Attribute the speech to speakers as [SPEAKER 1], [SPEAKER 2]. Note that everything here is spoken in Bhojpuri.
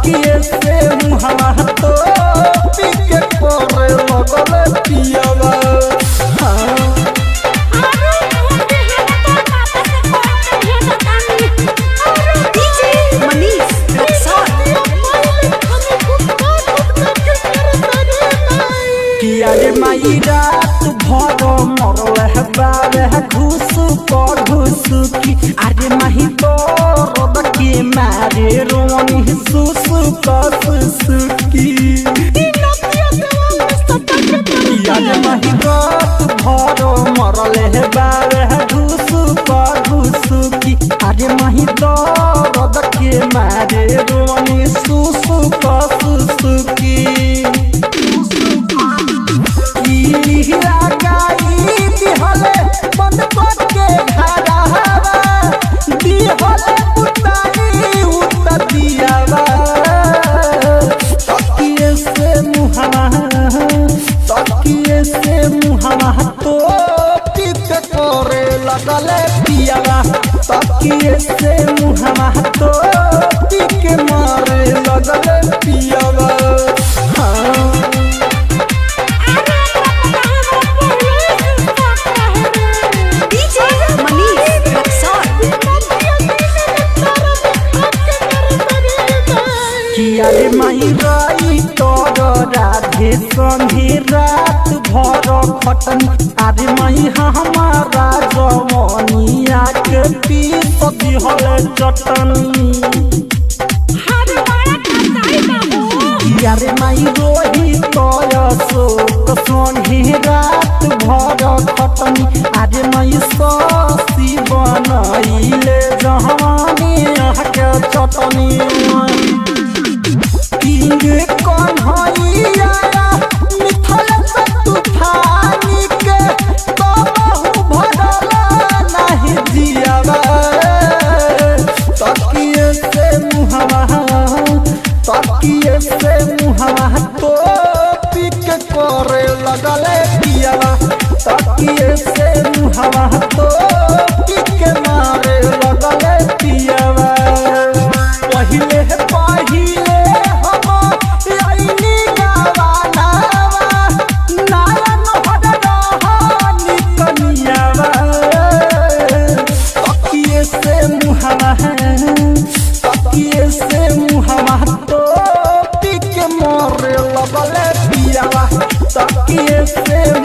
[SPEAKER 1] तकिए से मुहवा तो पीके करे लगल पियावा। अरे माई रात भर मरल है बारे घुस पर घुस की। अरे माही दर्द के मारे रोनी सुस की। अरे माही रात भर मरल है बारे घुस पर घुस की। अरे माही दर्द के मारे रोनी सुस की। बंद करके घरावा दिहले पुताई उतर दियावा। तकिए से मुहवा तो पीके करे लगल पियावा। तकिए से मुहवा तो पीके मारे लगल पियावा। अरे माही रही तोर राधे संगे रात भर खटन। अरे माही हमारा जवनिया के पीस दिहल चटनी। अरे माही रोही तोय शोक संगे रात भर खटनी। अरे माही ससी बनैले जवानिया के चटनी। कन्हैया मिथल से तूफानी के तो बहु भरल नहीं जियावा। तकिए से मुहवा तो पीके करे लगल पियावा। तकिए से मुहवा तो पीके मारे लगल पियावा। पहिले तकिए से